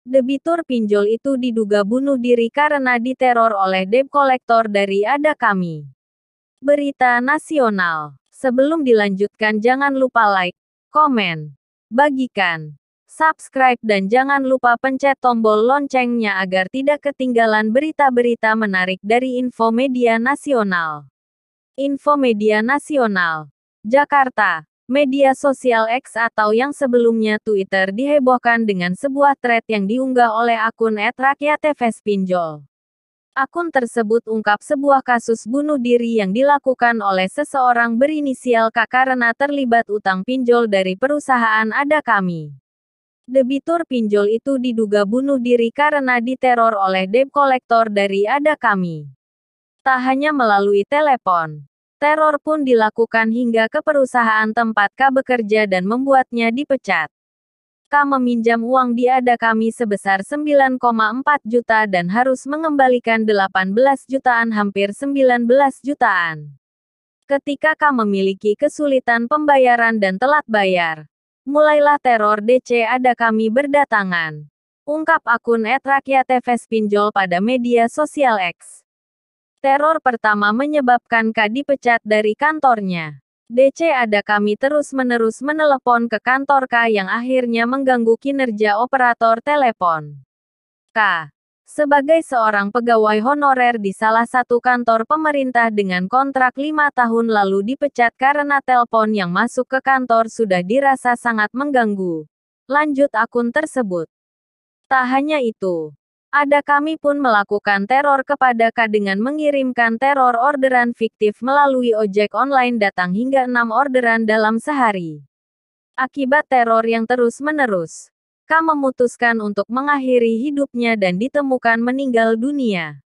Debitur pinjol itu diduga bunuh diri karena diteror oleh debt collector dari Ada Kami. Berita nasional. Sebelum dilanjutkan jangan lupa like, komen, bagikan, subscribe dan jangan lupa pencet tombol loncengnya agar tidak ketinggalan berita-berita menarik dari Info Media Nasional. Info Media Nasional. Jakarta. Media sosial X atau yang sebelumnya Twitter dihebohkan dengan sebuah thread yang diunggah oleh akun @rakyatfspinjol. Akun tersebut ungkap sebuah kasus bunuh diri yang dilakukan oleh seseorang berinisial K karena terlibat utang pinjol dari perusahaan Ada Kami. Debitur pinjol itu diduga bunuh diri karena diteror oleh debt collector dari Ada Kami. Tak hanya melalui telepon, teror pun dilakukan hingga ke perusahaan tempat K bekerja dan membuatnya dipecat. K meminjam uang di Ada Kami sebesar 9,4 juta dan harus mengembalikan 18 jutaan hampir 19 jutaan. Ketika K memiliki kesulitan pembayaran dan telat bayar, mulailah teror DC Ada Kami berdatangan. Ungkap akun @rakyatfspinjol pada media sosial X. Teror pertama menyebabkan K dipecat dari kantornya. DC Ada Kami terus-menerus menelepon ke kantor K yang akhirnya mengganggu kinerja operator telepon. K, sebagai seorang pegawai honorer di salah satu kantor pemerintah dengan kontrak 5 tahun lalu dipecat karena telepon yang masuk ke kantor sudah dirasa sangat mengganggu. Lanjut akun tersebut. Tak hanya itu. Ada Kami pun melakukan teror kepada K dengan mengirimkan teror orderan fiktif melalui ojek online datang hingga 6 orderan dalam sehari. Akibat teror yang terus-menerus, K memutuskan untuk mengakhiri hidupnya dan ditemukan meninggal dunia.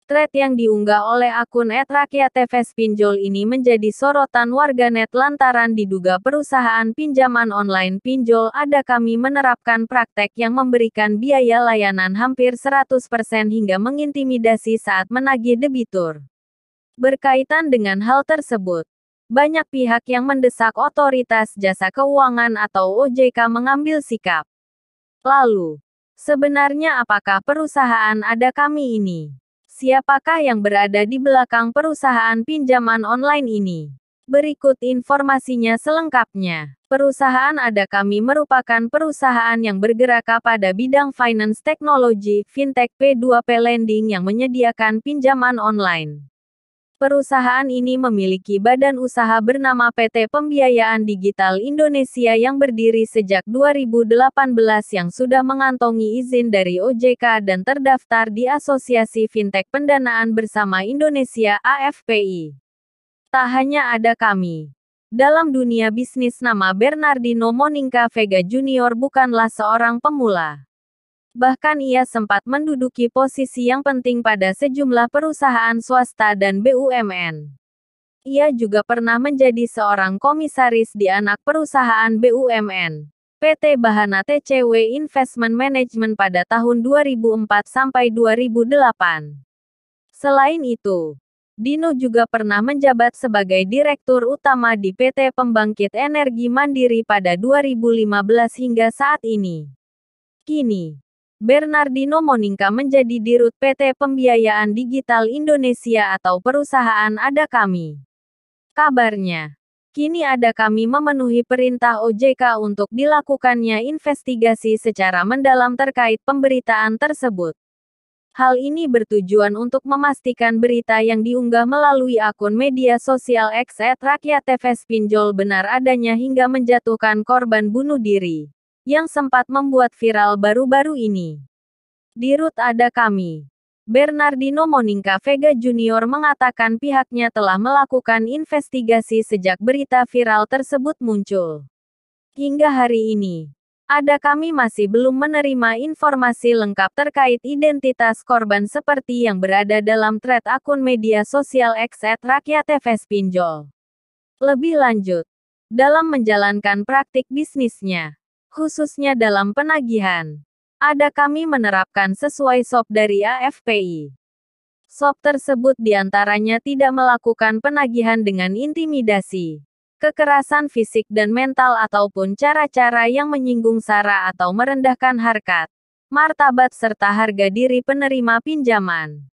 Thread yang diunggah oleh akun @rakyatfspinjol ini menjadi sorotan warganet lantaran diduga perusahaan pinjaman online pinjol Ada Kami menerapkan praktek yang memberikan biaya layanan hampir 100% hingga mengintimidasi saat menagih debitur. Berkaitan dengan hal tersebut, banyak pihak yang mendesak otoritas jasa keuangan atau OJK mengambil sikap. Lalu, sebenarnya apakah perusahaan Ada Kami ini? Siapakah yang berada di belakang perusahaan pinjaman online ini? Berikut informasinya selengkapnya. Perusahaan Ada Kami merupakan perusahaan yang bergerak pada bidang finance technology, fintech P2P lending yang menyediakan pinjaman online. Perusahaan ini memiliki badan usaha bernama PT Pembiayaan Digital Indonesia yang berdiri sejak 2018 yang sudah mengantongi izin dari OJK dan terdaftar di Asosiasi Fintech Pendanaan Bersama Indonesia (AFPI). Tak hanya Ada Kami. Dalam dunia bisnis nama Bernardino Moninca Vega Junior bukanlah seorang pemula. Bahkan ia sempat menduduki posisi yang penting pada sejumlah perusahaan swasta dan BUMN. Ia juga pernah menjadi seorang komisaris di anak perusahaan BUMN, PT Bahana TCW Investment Management pada tahun 2004 sampai 2008. Selain itu, Dino juga pernah menjabat sebagai Direktur Utama di PT Pembangkit Energi Mandiri pada 2015 hingga saat ini. Kini, Bernardino Moninca menjadi Dirut PT Pembiayaan Digital Indonesia atau perusahaan Ada Kami. Kabarnya, kini Ada Kami memenuhi perintah OJK untuk dilakukannya investigasi secara mendalam terkait pemberitaan tersebut. Hal ini bertujuan untuk memastikan berita yang diunggah melalui akun media sosial X @rakyatfspinjol benar adanya hingga menjatuhkan korban bunuh diri yang sempat membuat viral baru-baru ini. Dirut Ada Kami, Bernardino Moninca Vega Junior mengatakan pihaknya telah melakukan investigasi sejak berita viral tersebut muncul. Hingga hari ini, Ada Kami masih belum menerima informasi lengkap terkait identitas korban seperti yang berada dalam thread akun media sosial X @rakyatfspinjol. Lebih lanjut, dalam menjalankan praktik bisnisnya, khususnya dalam penagihan, Ada Kami menerapkan sesuai SOP dari AFPI. SOP tersebut diantaranya tidak melakukan penagihan dengan intimidasi, kekerasan fisik dan mental ataupun cara-cara yang menyinggung sara atau merendahkan harkat. martabat serta harga diri penerima pinjaman.